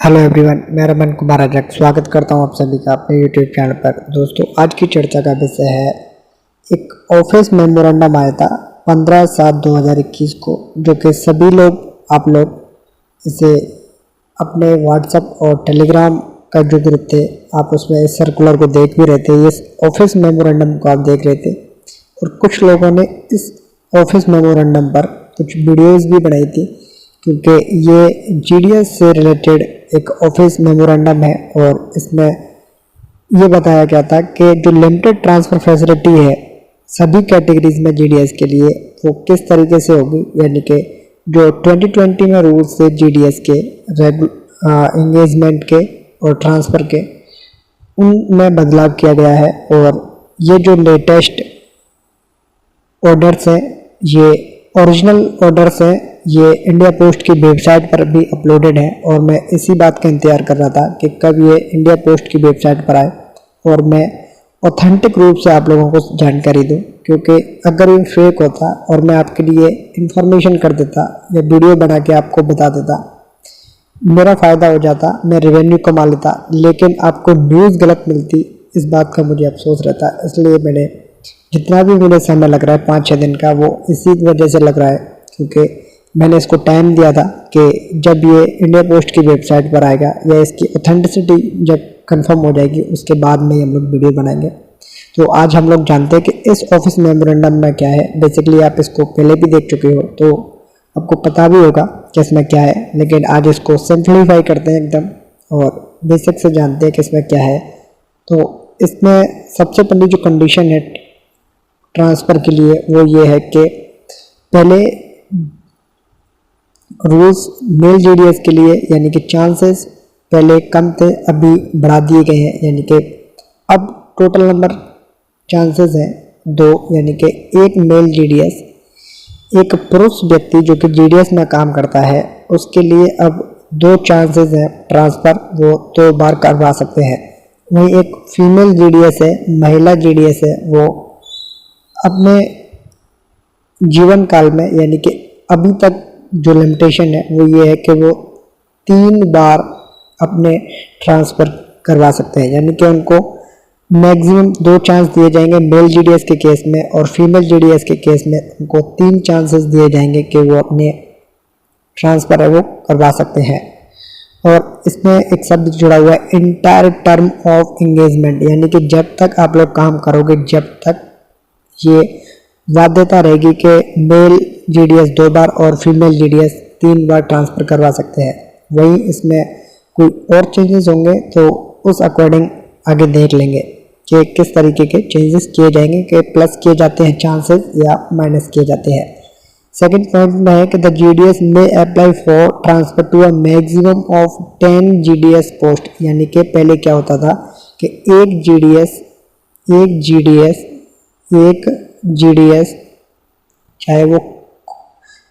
Hello everyone, मैं रमन कुमार अजक स्वागत करता हूं आप सभी का अपने यूट्यूब चैनल पर। दोस्तों, आज की चर्चा का विषय है एक ऑफिस मेमोरेंडम आया था 15/7/2021 को, जो कि सभी लोग आप लोग इसे अपने व्हाट्सएप और टेलीग्राम का जो ग्रुप थे आप उसमें इस सर्कुलर को देख भी रहे थे। इस ऑफिस मेमोरेंडम को आप देख रहे थे और कुछ लोगों ने इस ऑफिस मेमोरेंडम पर कुछ वीडियोज़ भी बनाई थी, क्योंकि ये जीडीएस से रिलेटेड एक ऑफिस मेमोरेंडम है और इसमें ये बताया गया था कि जो लिमिटेड ट्रांसफ़र फैसिलिटी है सभी कैटेगरीज में जीडीएस के लिए वो किस तरीके से होगी, यानी कि जो 2020 में रूल्स थे जीडीएस के एंगेजमेंट के और ट्रांसफ़र के, उनमें बदलाव किया गया है। और ये जो लेटेस्ट ऑर्डर्स हैं, ये ओरिजिनल ऑर्डर्स हैं, ये इंडिया पोस्ट की वेबसाइट पर भी अपलोडेड है और मैं इसी बात का इंतज़ार कर रहा था कि कब ये इंडिया पोस्ट की वेबसाइट पर आए और मैं ऑथेंटिक रूप से आप लोगों को जानकारी दूं, क्योंकि अगर ये फेक होता और मैं आपके लिए इंफॉर्मेशन कर देता या वीडियो बना के आपको बता देता, मेरा फ़ायदा हो जाता, मैं रेवेन्यू कमा लेता, लेकिन आपको न्यूज़ गलत मिलती, इस बात का मुझे अफसोस रहता। इसलिए मैंने जितना भी मुझे समय लग रहा है 5-6 दिन का, वो इसी वजह से लग रहा है, क्योंकि मैंने इसको टाइम दिया था कि जब ये इंडिया पोस्ट की वेबसाइट पर आएगा या इसकी ऑथेंटिसिटी जब कंफर्म हो जाएगी उसके बाद में हम लोग वीडियो बनाएंगे। तो आज हम लोग जानते हैं कि इस ऑफिस मेमोरेंडम में क्या है। बेसिकली आप इसको पहले भी देख चुके हो तो आपको पता भी होगा कि इसमें क्या है, लेकिन आज इसको सिंप्लीफाई करते हैं एकदम और बेसिक से जानते हैं कि इसमें क्या है। तो इसमें सबसे पहली जो कंडीशन है ट्रांसफ़र के लिए वो ये है कि पहले रूल्स मेल जीडीएस के लिए यानी कि चांसेस पहले कम थे, अभी बढ़ा दिए गए हैं, यानी कि अब टोटल नंबर चांसेस हैं 2, यानी कि एक मेल जीडीएस, एक पुरुष व्यक्ति जो कि जीडीएस में काम करता है उसके लिए अब 2 चांसेस हैं ट्रांसफ़र, वो 2 बार करवा सकते हैं। वहीं एक फीमेल जीडीएस है, महिला जीडीएस है, वो अपने जीवन काल में यानी कि अभी तक जो लिमिटेशन है वो ये है कि वो 3 बार अपने ट्रांसफ़र करवा सकते हैं, यानी कि उनको मैक्सिमम 2 चांस दिए जाएंगे मेल जीडीएस के केस में, और फीमेल जीडीएस के केस में उनको 3 चांसेस दिए जाएंगे कि वो अपने ट्रांसफ़र है वो करवा सकते हैं। और इसमें एक शब्द जुड़ा हुआ है इंटायर टर्म ऑफ एंगेजमेंट, यानी कि जब तक आप लोग काम करोगे जब तक ये बाध्यता रहेगी कि मेल जीडीएस 2 बार और फीमेल जीडीएस 3 बार ट्रांसफ़र करवा सकते हैं। वहीं इसमें कोई और चेंजेस होंगे तो उस अकॉर्डिंग आगे देख लेंगे कि किस तरीके के चेंजेस किए जाएंगे, कि प्लस किए जाते हैं चांसेस या माइनस किए जाते हैं। सेकंड पॉइंट में है कि द जीडीएस में apply for transfer to a maximum of 10 GDS post, यानी कि पहले क्या होता था कि एक जीडीएस चाहे वो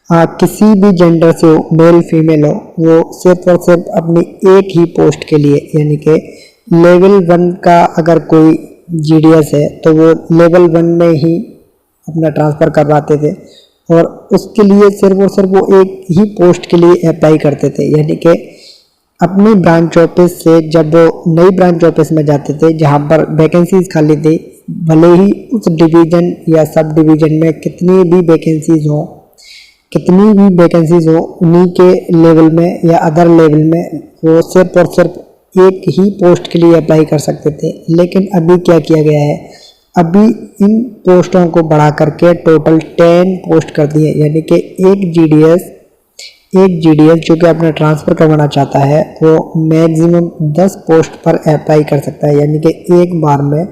किसी भी जेंडर से हो, मेल फीमेल हो, वो सिर्फ और सिर्फ अपनी एक ही पोस्ट के लिए, यानी कि लेवल 1 का अगर कोई जीडीएस है तो वो लेवल 1 में ही अपना ट्रांसफ़र करवाते थे और उसके लिए सिर्फ और सिर्फ वो एक ही पोस्ट के लिए अप्लाई करते थे। यानी कि अपनी ब्रांच ऑफिस से जब वो नई ब्रांच ऑफिस में जाते थे जहाँ पर वैकेंसीज खाली थी, भले ही उस डिवीज़न या सब डिवीज़न में कितनी भी वैकेंसीज हो उन्हीं के लेवल में या अदर लेवल में वो सिर्फ और सिर्फ एक ही पोस्ट के लिए अप्लाई कर सकते थे। लेकिन अभी क्या किया गया है, अभी इन पोस्टों को बढ़ा करके टोटल 10 पोस्ट कर दिए, यानी कि एक जीडीएस जो कि अपना ट्रांसफ़र करवाना चाहता है वो मैक्सिमम 10 पोस्ट पर अप्लाई कर सकता है, यानी कि एक बार में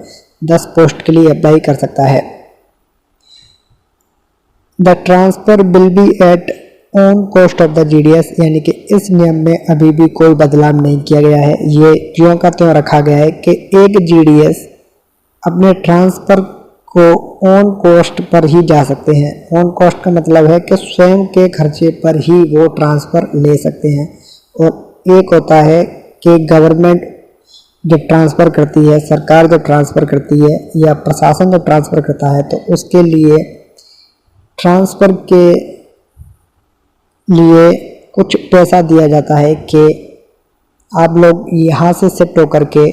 10 पोस्ट के लिए अप्लाई कर सकता है। The transfer will be at own cost of the GDS, यानी कि इस नियम में अभी भी कोई बदलाव नहीं किया गया है। ये ज्यों का त्यों रखा गया है कि एक जीडीएस अपने ट्रांसफ़र को ऑन कॉस्ट पर ही जा सकते हैं। ऑन कॉस्ट का मतलब है कि स्वयं के खर्चे पर ही वो ट्रांसफ़र ले सकते हैं। और एक होता है कि गवर्नमेंट जब ट्रांसफ़र करती है, सरकार जब ट्रांसफ़र करती है या प्रशासन जब ट्रांसफ़र करता है तो उसके लिए ट्रांसफ़र के लिए कुछ पैसा दिया जाता है कि आप लोग यहाँ से शिफ्ट होकर के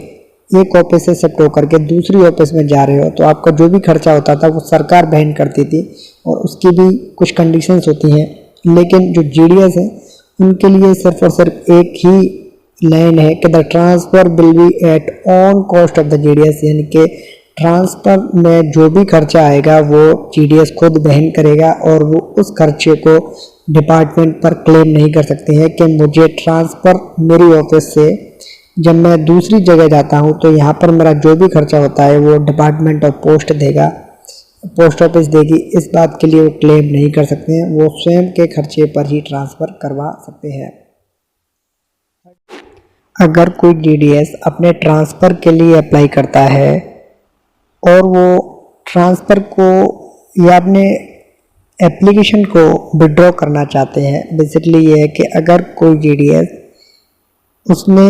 एक ऑफिस से शिफ्ट होकर के दूसरी ऑफिस में जा रहे हो तो आपका जो भी खर्चा होता था वो सरकार वहन करती थी और उसकी भी कुछ कंडीशंस होती हैं। लेकिन जो जीडीएस है उनके लिए सिर्फ और सिर्फ एक ही लाइन है कि the transfer will be at own cost of the GDS, यानी कि ट्रांसफ़र में जो भी खर्चा आएगा वो जीडीएस खुद वहन करेगा और वो उस खर्चे को डिपार्टमेंट पर क्लेम नहीं कर सकते हैं कि मुझे ट्रांसफ़र मेरी ऑफिस से जब मैं दूसरी जगह जाता हूं तो यहाँ पर मेरा जो भी खर्चा होता है वो डिपार्टमेंट ऑफ पोस्ट देगा, पोस्ट ऑफिस देगी। इस बात के लिए वो क्लेम नहीं कर सकते हैं, वो स्वयं के खर्चे पर ही ट्रांसफ़र करवा सकते हैं। अगर कोई जीडीएस अपने ट्रांसफ़र के लिए अप्लाई करता है और वो ट्रांसफ़र को या अपने एप्लीकेशन को विड्रॉ करना चाहते हैं, बेसिकली ये है कि अगर कोई जीडीएस उसने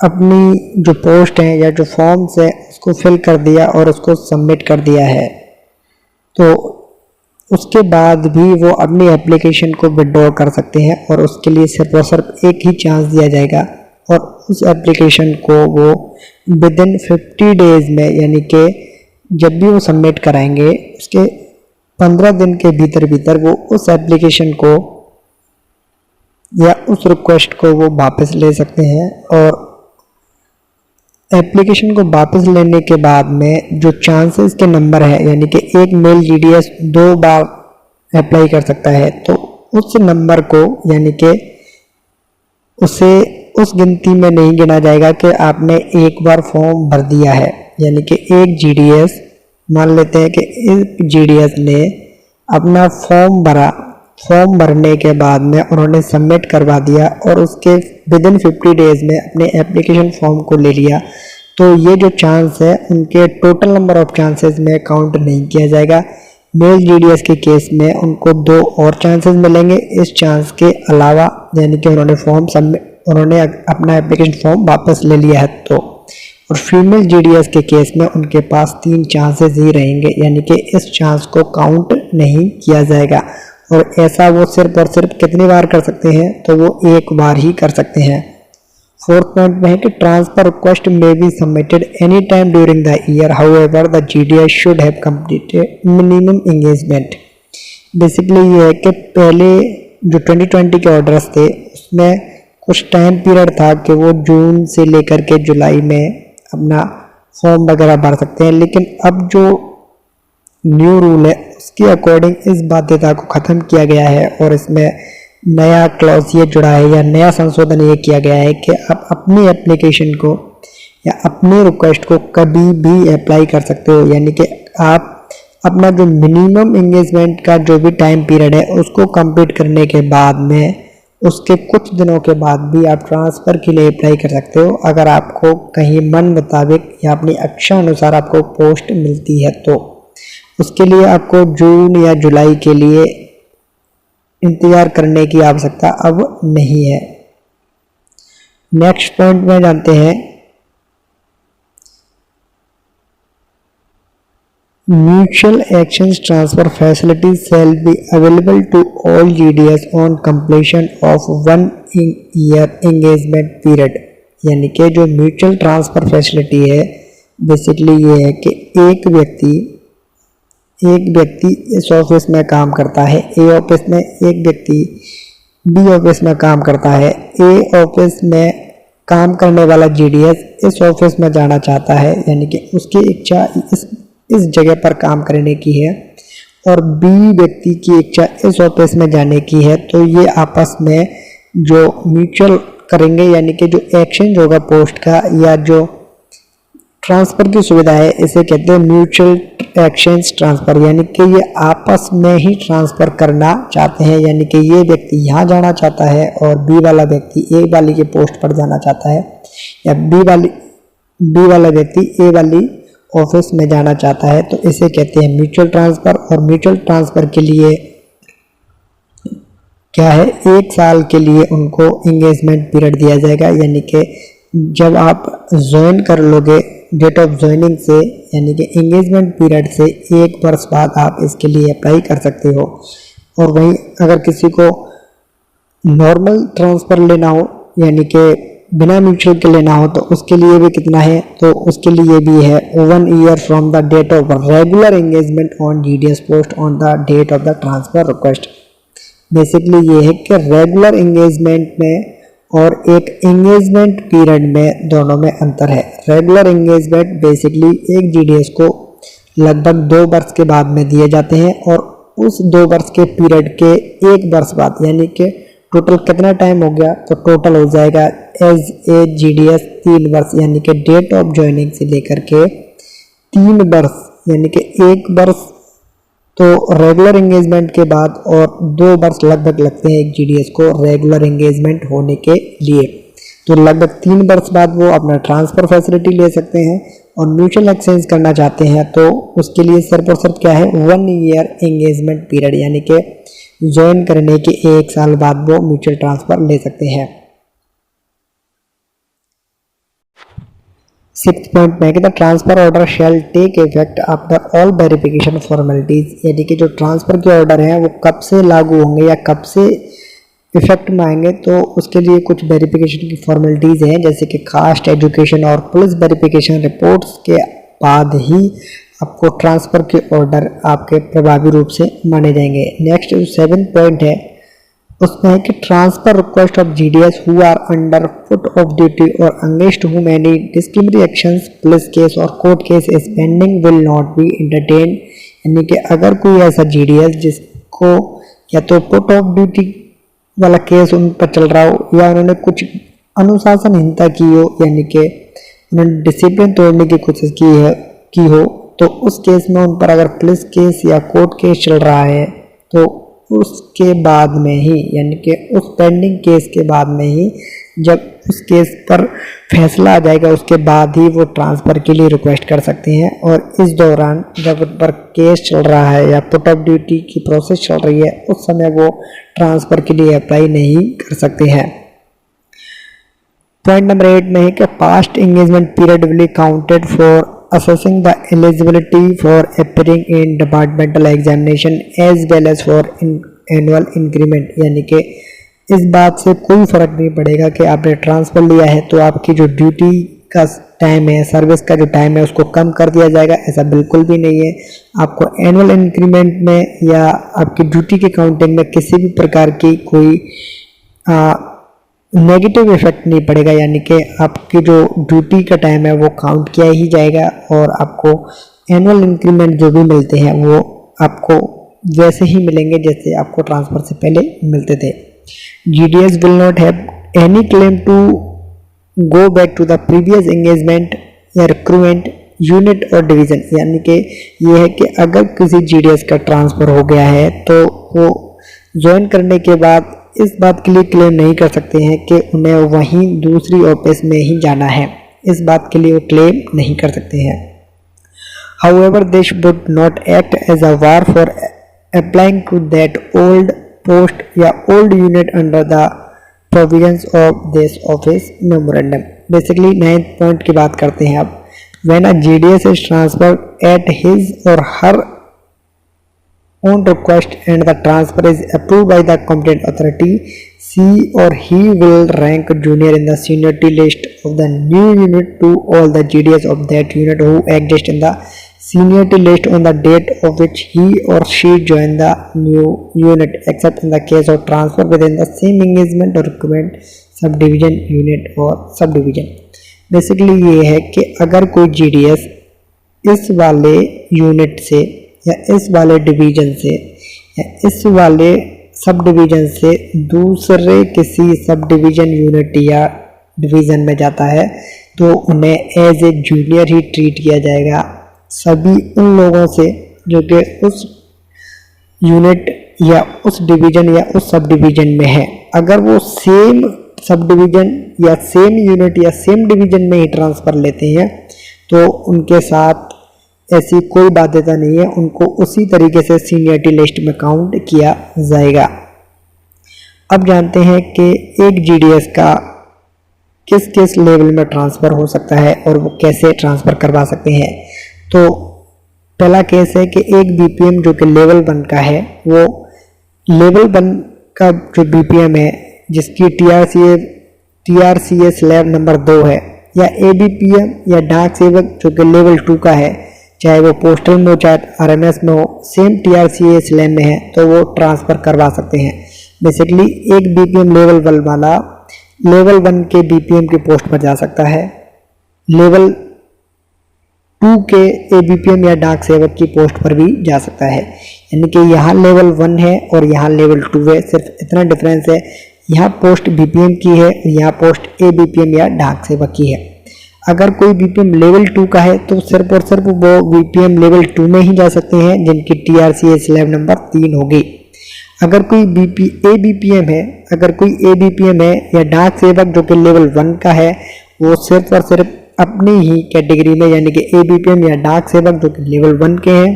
अपनी जो पोस्ट है या जो फॉर्म्स है उसको फिल कर दिया और उसको सबमिट कर दिया है तो उसके बाद भी वो अपनी एप्लीकेशन को विड्रॉ कर सकते हैं और उसके लिए सिर्फ और सिर्फ एक ही चांस दिया जाएगा और उस एप्लीकेशन को वो विद इन 50 डेज़ में, यानी कि जब भी वो सबमिट कराएंगे उसके 15 दिन के भीतर भीतर वो उस एप्लीकेशन को या उस रिक्वेस्ट को वो वापस ले सकते हैं। और एप्लीकेशन को वापस लेने के बाद में जो चांसेस के नंबर है, यानी कि एक मेल जीडीएस 2 बार अप्लाई कर सकता है तो उस नंबर को, यानी कि उसे उस गिनती में नहीं गिना जाएगा कि आपने एक बार फॉर्म भर दिया है। यानी कि एक जीडीएस, मान लेते हैं कि एक जीडीएस ने अपना फॉर्म भरा, फॉर्म भरने के बाद में उन्होंने सबमिट करवा दिया और उसके विद इन 50 डेज़ में अपने एप्लीकेशन फॉर्म को ले लिया, तो ये जो चांस है उनके टोटल नंबर ऑफ चांसेस में काउंट नहीं किया जाएगा। मेल जीडीएस के केस में उनको 2 और चांसेस मिलेंगे इस चांस के अलावा, यानी कि उन्होंने अपना एप्लीकेशन फॉर्म वापस ले लिया है तो। और फीमेल जीडीएस के केस में उनके पास 3 चांसेस ही रहेंगे, यानी कि इस चांस को काउंट नहीं किया जाएगा। और ऐसा वो सिर्फ और सिर्फ कितनी बार कर सकते हैं, तो वो एक बार ही कर सकते हैं। 4th पॉइंट में है कि ट्रांसफर रिक्वेस्ट में be submitted any time during the year, however the GDS should have completed minimum engagement. Basically ये है कि पहले जो 2020 के ऑर्डर्स थे उसमें कुछ टाइम पीरियड था कि वो जून से लेकर के जुलाई में अपना फॉर्म वगैरह भर सकते हैं, लेकिन अब जो न्यू रूल है उसके अकॉर्डिंग इस बाध्यता को ख़त्म किया गया है और इसमें नया क्लॉज ये जुड़ा है या नया संशोधन ये किया गया है कि आप अपनी एप्लीकेशन को या अपनी रिक्वेस्ट को कभी भी अप्लाई कर सकते हो। यानी कि आप अपना जो मिनिमम एंगेजमेंट का जो भी टाइम पीरियड है उसको कंप्लीट करने के बाद में उसके कुछ दिनों के बाद भी आप ट्रांसफ़र के लिए अप्लाई कर सकते हो, अगर आपको कहीं मन मुताबिक या अपनी इच्छा अनुसार आपको पोस्ट मिलती है तो। उसके लिए आपको जून या जुलाई के लिए इंतज़ार करने की आवश्यकता अब नहीं है। नेक्स्ट पॉइंट में जानते हैं mutual exchange transfer facility shall be available to all GDS on completion of 1 year engagement period. यानी कि जो म्यूचुअल ट्रांसफ़र फैसिलिटी है बेसिकली ये है कि एक व्यक्ति इस ऑफिस में काम करता है, ए ऑफिस में, एक व्यक्ति बी ऑफिस में काम करता है। ए ऑफिस में काम करने वाला जीडीएस इस ऑफिस में जाना चाहता है, यानी कि उसकी इच्छा इस जगह पर काम करने की है और बी व्यक्ति की इच्छा इस ऑफिस में जाने की है, तो ये आपस में जो म्यूचुअल करेंगे, यानी कि जो एक्सचेंज होगा पोस्ट का या जो ट्रांसफ़र की सुविधा है इसे कहते हैं म्यूचुअल एक्सचेंज ट्रांसफ़र। यानी कि ये आपस में ही ट्रांसफ़र करना चाहते हैं, यानी कि ये व्यक्ति यहाँ जाना चाहता है और बी वाला व्यक्ति ए वाली के पोस्ट पर जाना चाहता है, या बी वाला व्यक्ति ए वाली ऑफिस में जाना चाहता है, तो इसे कहते हैं म्यूचुअल ट्रांसफ़र। और म्यूचुअल ट्रांसफ़र के लिए क्या है, 1 साल के लिए उनको एंगेजमेंट पीरियड दिया जाएगा। यानी कि जब आप ज्वाइन कर लोगे डेट ऑफ ज्वाइनिंग से, यानी कि एंगेजमेंट पीरियड से 1 वर्ष बाद आप इसके लिए अप्लाई कर सकते हो। और वहीं अगर किसी को नॉर्मल ट्रांसफ़र लेना हो, यानी कि बिना म्यूचुअल के लेना हो तो उसके लिए भी कितना है, तो उसके लिए भी है 1 year from the date of regular engagement on GDS post on the date of the transfer request. Basically ये है कि रेगुलर एंगेजमेंट में और एक एंगेजमेंट पीरियड में दोनों में अंतर है। रेगुलर एंगेजमेंट बेसिकली एक जीडीएस को लगभग 2 वर्ष के बाद में दिए जाते हैं और उस 2 वर्ष के पीरियड के 1 वर्ष बाद, यानी कि टोटल कितना टाइम हो गया, तो टोटल हो जाएगा एज ए जीडीएस 3 वर्ष, यानी कि डेट ऑफ ज्वाइनिंग से लेकर के 3 वर्ष, यानी कि 1 वर्ष तो रेगुलर एंगेजमेंट के बाद और 2 वर्ष लगभग लगते हैं एक जीडीएस को रेगुलर एंगेजमेंट होने के लिए। तो लगभग 3 वर्ष बाद वो अपना ट्रांसफ़र फैसिलिटी ले सकते हैं और म्यूचुअल एक्सचेंज करना चाहते हैं तो उसके लिए सिर्फ और सिर्फ क्या है 1 ईयर एंगेजमेंट पीरियड, यानी कि ज्वाइन करने के 1 साल बाद वो म्यूचुअल ट्रांसफ़र ले सकते हैं। 6th पॉइंट में कि the transfer order shall take effect after all verification formalities, यानी कि जो ट्रांसफ़र के ऑर्डर हैं वो कब से लागू होंगे या कब से इफेक्ट में आएंगे, तो उसके लिए कुछ वेरिफिकेशन की फॉर्मेलिटीज़ हैं, जैसे कि कास्ट, एजुकेशन और पुलिस वेरिफिकेशन रिपोर्ट्स के बाद ही आपको ट्रांसफ़र के ऑर्डर आपके प्रभावी रूप से माने जाएंगे। नेक्स्ट 7th पॉइंट है, उसमें है कि transfer request of GDS who are under put off duty और against whom any discriminatory actions, police case और court case is pending will not be entertained, यानी कि अगर कोई ऐसा जीडीएस जिसको या तो फुट ऑफ ड्यूटी वाला केस उन पर चल रहा हो या उन्होंने कुछ अनुशासनहीनता की हो, यानी कि उन्होंने डिसिप्लिन तोड़ने की कोशिश की हो, तो उस केस में उन पर अगर पुलिस केस या कोर्ट केस चल रहा है तो उसके बाद में ही, यानी कि उस पेंडिंग केस के बाद में ही, जब उस केस पर फैसला आ जाएगा उसके बाद ही वो ट्रांसफ़र के लिए रिक्वेस्ट कर सकते हैं। और इस दौरान जब उन पर केस चल रहा है या पुट ऑफ ड्यूटी की प्रोसेस चल रही है उस समय वो ट्रांसफ़र के लिए अप्लाई नहीं कर सकते हैं। पॉइंट नंबर 8 में है कि past engagement period will be counted for assessing the eligibility for appearing in departmental examination as well as for annual increment, यानी कि इस बात से कोई फ़र्क नहीं पड़ेगा कि आपने ट्रांसफ़र लिया है तो आपकी जो ड्यूटी का टाइम है, सर्विस का जो टाइम है उसको कम कर दिया जाएगा, ऐसा बिल्कुल भी नहीं है। आपको एनुअल इंक्रीमेंट में या आपकी ड्यूटी के काउंटिंग में किसी भी प्रकार की कोई नेगेटिव इफेक्ट नहीं पड़ेगा, यानी कि आपकी जो ड्यूटी का टाइम है वो काउंट किया ही जाएगा और आपको एनुअल इंक्रीमेंट जो भी मिलते हैं वो आपको वैसे ही मिलेंगे जैसे आपको ट्रांसफ़र से पहले मिलते थे। GDS will not have any claim to go back to the previous engagement या रिक्रूटमेंट यूनिट और डिवीज़न, यानी कि ये है कि अगर किसी जीडीएस का ट्रांसफ़र हो गया है तो वो ज्वाइन करने के बाद इस बात के लिए क्लेम नहीं कर सकते हैं कि उन्हें वहीं दूसरी ऑफिस में ही जाना है, इस बात के लिए वो क्लेम नहीं कर सकते हैं। However, this would not act as a bar for applying to that old post या old unit under the provisions of this office memorandum। Basically 9th point की बात करते हैं अब। When a GDS is transferred at his or her own request and the transfer is approved by the competent authority, she or he will rank junior in the seniority list of the new unit to all the GDS of that unit who exist in the seniority list on the date of which he or she joined the new unit, except in the case of transfer within the same engagement or recruitment subdivision unit or subdivision। Basically ये है कि अगर कोई GDS इस वाले unit से या इस वाले डिवीज़न से या इस वाले सब डिवीज़न से दूसरे किसी सब डिवीज़न यूनिट या डिवीज़न में जाता है तो उन्हें एज ए जूनियर ही ट्रीट किया जाएगा सभी उन लोगों से जो कि उस यूनिट या उस डिवीज़न या उस सब डिवीज़न में है। अगर वो सेम सब डिवीज़न या सेम यूनिट या सेम डिवीज़न में ही ट्रांसफ़र लेते हैं तो उनके साथ ऐसी कोई बाध्यता नहीं है, उनको उसी तरीके से सीनियरिटी लिस्ट में काउंट किया जाएगा। अब जानते हैं कि एक जीडीएस का किस किस लेवल में ट्रांसफ़र हो सकता है और वो कैसे ट्रांसफ़र करवा सकते हैं। तो पहला केस है कि एक बीपीएम जो कि लेवल 1 का है, वो लेवल 1 का जो बीपीएम है जिसकी TRCA स्लैब नंबर 2 है, या ABPM या डाक सेवक जो कि लेवल 2 का है, चाहे वो पोस्टल में हो चाहे RMS में हो, सेम TRCA स्लैब में है तो वो ट्रांसफ़र करवा सकते हैं। बेसिकली एक BPM लेवल 1 वाला लेवल 1 के BPM की पोस्ट पर जा सकता है, लेवल 2 के ABPM या डाक सेवक की पोस्ट पर भी जा सकता है। यानी कि यहाँ लेवल 1 है और यहाँ लेवल 2 है, सिर्फ इतना डिफरेंस है, यहाँ पोस्ट BPM की है, यहाँ पोस्ट ABPM या डाक सेवक की है। अगर कोई BPM लेवल 2 का है तो सिर्फ और सिर्फ वो BPM लेवल 2 में ही जा सकते हैं जिनकी TRCA स्लैब नंबर 3 होगी। अगर कोई ABPM है, अगर कोई ABPM है या डाक सेवक जो कि लेवल 1 का है, वो सिर्फ और सिर्फ अपनी ही कैटेगरी में यानी कि ABPM या डाक सेवक जो कि लेवल 1 के हैं,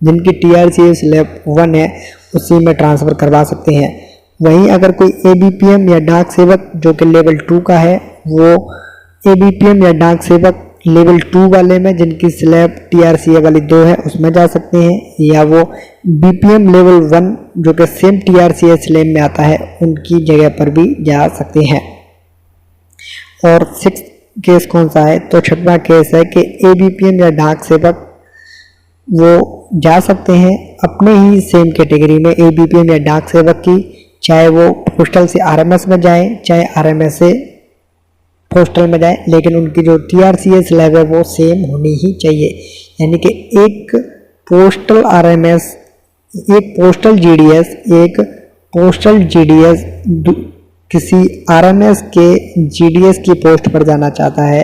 जिनकी TRCA स्लैब 1 है, उसी में ट्रांसफ़र करवा सकते हैं। वहीं अगर कोई ABPM या डाक सेवक जो कि लेवल 2 का है, वो ABPM या डाक सेवक लेवल 2 वाले में जिनकी स्लैब TRCA वाली 2 है उसमें जा सकते हैं, या वो BPM लेवल 1 जो कि सेम TRCA स्लैब में आता है उनकी जगह पर भी जा सकते हैं। और 6 केस कौन सा है, तो 6वां केस है कि ABPM या डाक सेवक वो जा सकते हैं अपने ही सेम कैटेगरी में ABPM या डाक सेवक की, चाहे वो पोस्टल से RMS में जाएं चाहे RMS से पोस्टल में जाए, लेकिन उनकी जो TRCA स्लैब है वो सेम होनी ही चाहिए। यानी कि एक पोस्टल RMS, एक पोस्टल GDS, एक पोस्टल GDS किसी RMS के GDS की पोस्ट पर जाना चाहता है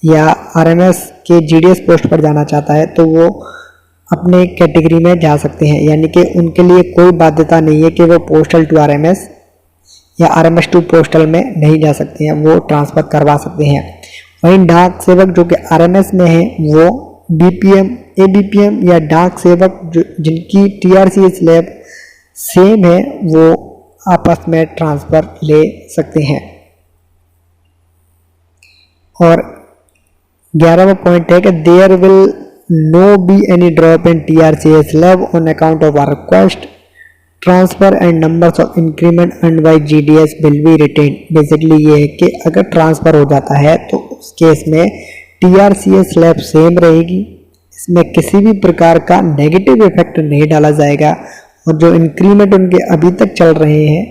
या RMS के GDS पोस्ट पर जाना चाहता है तो वो अपने कैटेगरी में जा सकते हैं। यानी कि उनके लिए कोई बाध्यता नहीं है कि वो पोस्टल टू RMS या RMS टू पोस्टल में नहीं जा सकते हैं, वो ट्रांसफ़र करवा सकते हैं। वहीं डाक सेवक जो कि RMS में है वो BPM, ABPM या डाक सेवक जिनकी TRCA स्लैब सेम है वो आपस में ट्रांसफ़र ले सकते हैं। और 11वां पॉइंट है कि there will no be any drop in TRCA slab on account of our request transfer and numbers of increment earned by GDS will be retain. Basically ये है कि अगर ट्रांसफ़र हो जाता है तो उस केस में TRCA स्लैब सेम रहेगी, इसमें किसी भी प्रकार का नेगेटिव इफेक्ट नहीं डाला जाएगा, और जो इंक्रीमेंट उनके अभी तक चल रहे हैं,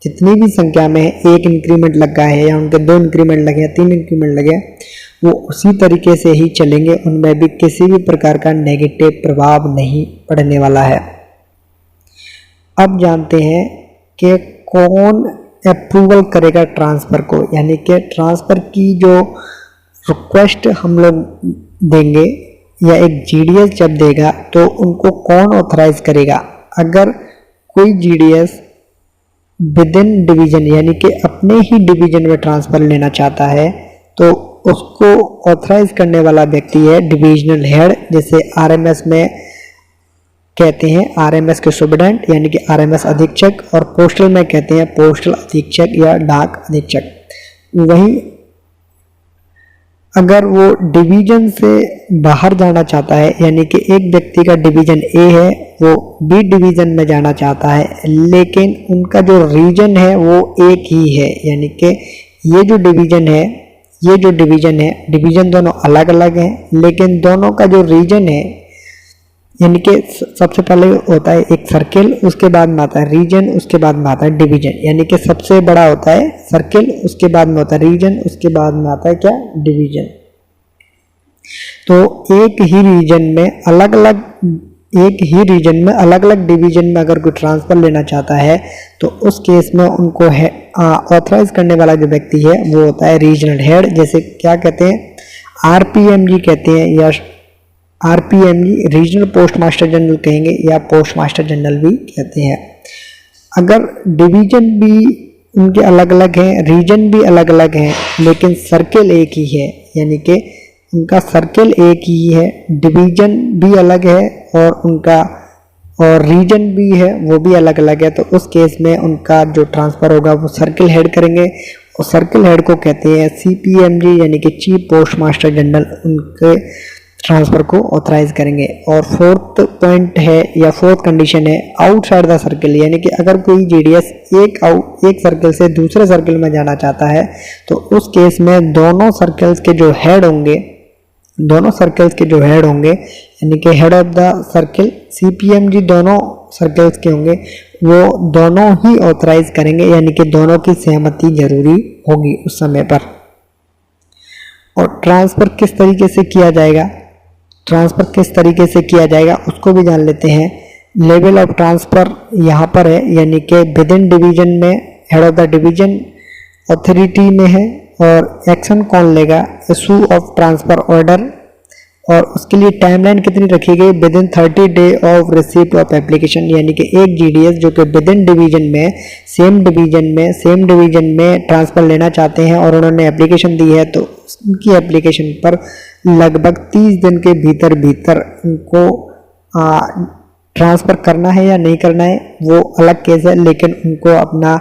जितनी भी संख्या में एक इंक्रीमेंट लगा है या उनके 2 इंक्रीमेंट लगे हैं, 3 इंक्रीमेंट लगे हैं, वो उसी तरीके से ही चलेंगे, उनमें भी किसी भी प्रकार का नेगेटिव प्रभाव नहीं पड़ने वाला है। अब जानते हैं कि कौन अप्रूवल करेगा ट्रांसफ़र को, यानी कि ट्रांसफ़र की जो रिक्वेस्ट हम लोग देंगे या एक GDS जब देगा तो उनको कौन ऑथराइज करेगा। अगर कोई GDS विद इन डिवीज़न यानी कि अपने ही डिवीज़न में ट्रांसफ़र लेना चाहता है तो उसको ऑथराइज करने वाला व्यक्ति है डिविजनल हेड, जैसे RMS में कहते हैं RMS के सुपरडेंट यानी कि RMS अधीक्षक, और पोस्टल में कहते हैं पोस्टल अधीक्षक या डाक अधीक्षक। वहीं अगर वो डिवीज़न से बाहर जाना चाहता है, यानी कि एक व्यक्ति का डिवीज़न A है वो B डिवीज़न में जाना चाहता है, लेकिन उनका जो रीजन है वो एक ही है, यानी कि ये जो डिवीज़न है, ये जो डिवीज़न है, डिवीज़न दोनों अलग अलग हैं लेकिन दोनों का जो रीजन है, यानी कि सबसे पहले होता है एक सर्किल, उसके बाद में आता है रीजन, उसके बाद में आता है डिवीज़न। यानी कि सबसे बड़ा होता है सर्किल, उसके बाद में होता है रीजन, उसके बाद में आता है क्या, डिवीज़न। तो एक ही रीजन में अलग अलग डिवीज़न में अगर कोई ट्रांसफ़र लेना चाहता है तो उस केस में उनको ऑथराइज करने वाला जो व्यक्ति है वो होता है रीजनल हेड, जैसे क्या कहते हैं RPMG कहते हैं, या RPMG regional post master general कहेंगे या पोस्ट मास्टर जनरल भी कहते हैं। अगर डिवीज़न भी उनके अलग अलग हैं, रीजन भी अलग अलग हैं, लेकिन सर्किल एक ही है, यानी कि उनका सर्किल एक ही है, डिवीज़न भी अलग है और उनका और रीजन भी है वो भी अलग अलग है, तो उस केस में उनका जो ट्रांसफ़र होगा वो सर्किल हेड करेंगे, और सर्किल हेड को कहते हैं CPMG यानी कि चीफ पोस्ट मास्टर जनरल। उनके ट्रांसफ़र को ऑथराइज करेंगे। और फोर्थ पॉइंट है या फोर्थ कंडीशन है आउटसाइड द सर्किल, यानी कि अगर कोई जीडीएस एक सर्किल से दूसरे सर्किल में जाना चाहता है तो उस केस में दोनों सर्किल्स के जो हेड होंगे यानी कि हेड ऑफ द सर्किल सीपीएमजी दोनों सर्किल्स के होंगे, वो दोनों ही ऑथराइज करेंगे, यानी कि दोनों की सहमति जरूरी होगी उस समय पर। और ट्रांसफ़र किस तरीके से किया जाएगा उसको भी जान लेते हैं। लेवल ऑफ ट्रांसफ़र यहाँ पर है, यानी कि विद इन डिवीजन में head of the division authority में है। और एक्शन कौन लेगा, इशू ऑफ ट्रांसफ़र ऑर्डर, और उसके लिए टाइमलाइन कितनी रखी गई, with in 30 day of receipt of application, यानी कि एक जीडीएस जो कि विद इन डिवीजन में सेम डिवीजन में ट्रांसफ़र लेना चाहते हैं और उन्होंने एप्लीकेशन दी है तो उनकी एप्लीकेशन पर लगभग 30 दिन के भीतर उनको ट्रांसफ़र करना है या नहीं करना है वो अलग केस है, लेकिन उनको अपना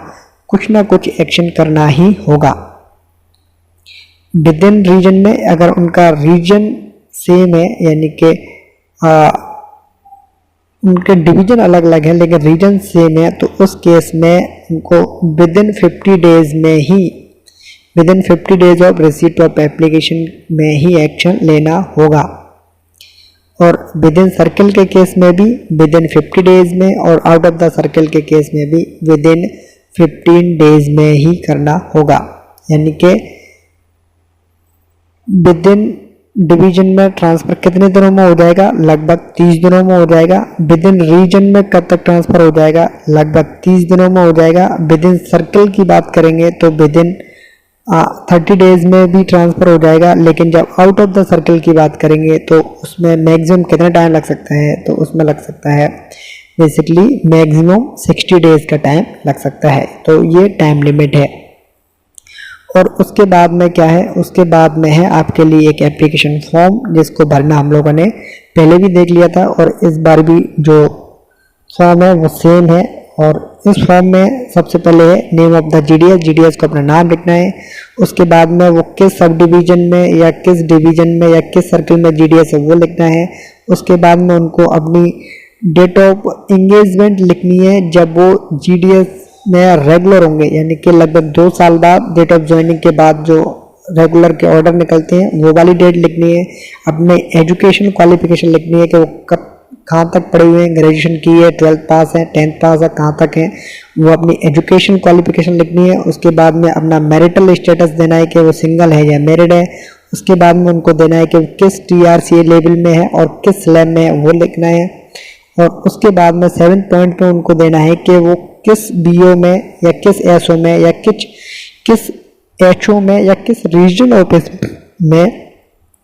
कुछ ना कुछ एक्शन करना ही होगा। विद इन रीजन में अगर उनका रीजन सेम है, यानी कि उनके डिवीजन अलग अलग है लेकिन रीजन सेम है, तो उस केस में उनको with in 50 days of receipt of application में ही एक्शन लेना होगा। और विद इन सर्किल के केस में भी विद इन 50 डेज में, और आउट ऑफ द सर्किल के केस में भी विद इन 15 डेज में ही करना होगा। यानी कि विद इन डिवीजन में ट्रांसफ़र कितने दिनों में हो जाएगा, लगभग 30 दिनों में हो जाएगा। विद इन रीजन में कब तक ट्रांसफ़र हो जाएगा, लगभग 30 दिनों में हो जाएगा। विद इन सर्किल की बात करेंगे तो विद इन 30 डेज में भी ट्रांसफ़र हो जाएगा, लेकिन जब आउट ऑफ द सर्किल की बात करेंगे तो उसमें मैक्सिमम कितना टाइम लग सकता है, तो उसमें लग सकता है बेसिकली मैक्सिमम 60 डेज का टाइम लग सकता है। तो ये टाइम लिमिट है। और उसके बाद में क्या है, उसके बाद में है आपके लिए एक एप्लीकेशन फॉर्म जिसको भरना हम लोगों ने पहले भी देख लिया था और इस बार भी जो फॉर्म है वो सेम है। और इस फॉर्म में सबसे पहले है नेम ऑफ द जीडीएस को अपना नाम लिखना है। उसके बाद में वो किस सब डिवीजन में या किस डिवीजन में या किस सर्किल में जीडीएस है वो लिखना है। उसके बाद में उनको अपनी डेट ऑफ एंगेजमेंट लिखनी है जब वो जीडीएस में रेगुलर होंगे, यानी कि लगभग 2 साल बाद डेट ऑफ ज्वाइनिंग के बाद जो रेगुलर के ऑर्डर निकलते हैं वो वाली डेट लिखनी है। अपने एजुकेशन क्वालिफिकेशन लिखनी है कि वो कहाँ तक पढ़े हुए हैं, ग्रेजुएशन की है, 12th पास है, 10th पास है, कहाँ तक है, वो अपनी एजुकेशन क्वालिफिकेशन लिखनी है। उसके बाद में अपना मैरिटल स्टेटस देना है कि वो सिंगल है या मैरिड है। उसके बाद में उनको देना है कि वो किस TRCA लेवल में है और किस स्लैब में है वो लिखना है। और उसके बाद में 7th पॉइंट पे उनको देना है कि वो किस BO में या किस SO में या किस HO में या किस रीजनल ऑफिस में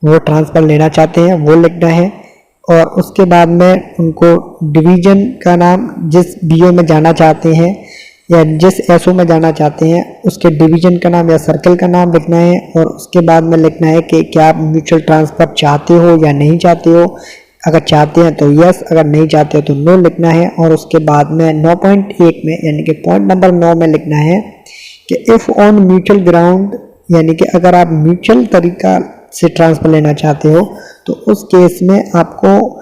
वो ट्रांसफ़र लेना चाहते हैं वो लिखना है। और उसके बाद में उनको डिवीज़न का नाम जिस BO में जाना चाहते हैं या जिस SO में जाना चाहते हैं उसके डिवीज़न का नाम या सर्कल का नाम लिखना है। और उसके बाद में लिखना है कि क्या आप म्यूचुअल ट्रांसफ़र चाहते हो या नहीं चाहते हो। अगर चाहते हैं तो यस, अगर नहीं चाहते हो तो नो लिखना है। और उसके बाद में 9.1 में यानी कि पॉइंट नंबर 9 में लिखना है कि इफ़ ऑन म्यूचुअल ग्राउंड, यानी कि अगर आप म्यूचुअल तरीका से ट्रांसफ़र लेना चाहते हो तो उस केस में आपको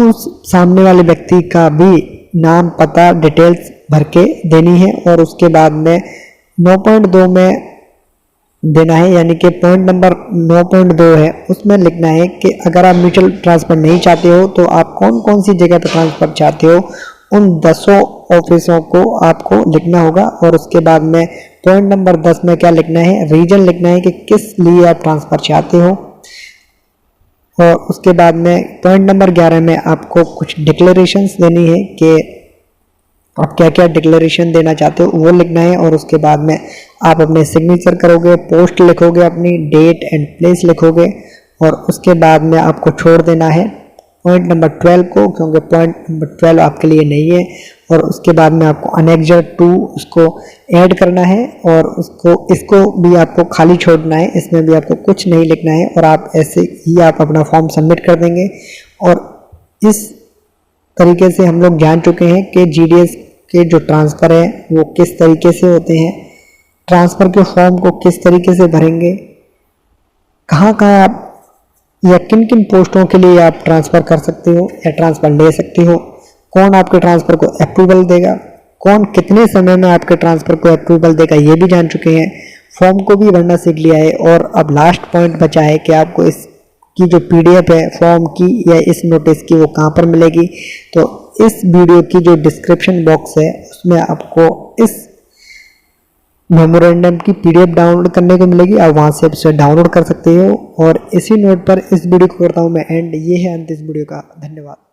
उस सामने वाले व्यक्ति का भी नाम, पता, डिटेल्स भर के देनी है। और उसके बाद में 9.2 में देना है, यानी कि पॉइंट नंबर 9.2 है उसमें लिखना है कि अगर आप म्यूचुअल ट्रांसफ़र नहीं चाहते हो तो आप कौन कौन सी जगह पर ट्रांसफ़र चाहते हो, उन 10 ऑफिसों को आपको लिखना होगा। और उसके बाद में पॉइंट नंबर 10 में क्या लिखना है, रीजन लिखना है कि किस लिए आप ट्रांसफ़र चाहते हो। और उसके बाद में पॉइंट नंबर 11 में आपको कुछ डिक्लेरेशंस देनी है कि आप क्या क्या डिक्लेरेशन देना चाहते हो वो लिखना है। और उसके बाद में आप अपने सिग्नेचर करोगे, पोस्ट लिखोगे, अपनी डेट एंड प्लेस लिखोगे। और उसके बाद में आपको छोड़ देना है पॉइंट नंबर 12 को, क्योंकि पॉइंट नंबर 12 आपके लिए नहीं है। और उसके बाद में आपको अनेक्जर 2 उसको ऐड करना है और इसको भी आपको खाली छोड़ना है, इसमें भी आपको कुछ नहीं लिखना है। और आप ऐसे ही आप अपना फॉर्म सबमिट कर देंगे। और इस तरीके से हम लोग जान चुके हैं कि जीडीएस के जो ट्रांसफ़र है वो किस तरीके से होते हैं, ट्रांसफ़र के फॉर्म को किस तरीके से भरेंगे, कहाँ कहाँ आप या किन किन पोस्टों के लिए आप ट्रांसफ़र कर सकते हो या ट्रांसफ़र ले सकते हो, कौन आपके ट्रांसफ़र को अप्रूवल देगा, कौन कितने समय में आपके ट्रांसफ़र को अप्रूवल देगा, ये भी जान चुके हैं। फॉर्म को भी भरना सीख लिया है और अब लास्ट पॉइंट बचा है कि आपको इसकी जो PDF है फॉर्म की या इस नोटिस की वो कहाँ पर मिलेगी। तो इस वीडियो की जो डिस्क्रिप्शन बॉक्स है उसमें आपको इस मेमोरेंडम की PDF डाउनलोड करने को मिलेगी, आप वहाँ से उसे डाउनलोड कर सकते हो। और इसी नोट पर इस वीडियो को करता हूँ मैं एंड। ये है अंत इस वीडियो का। धन्यवाद।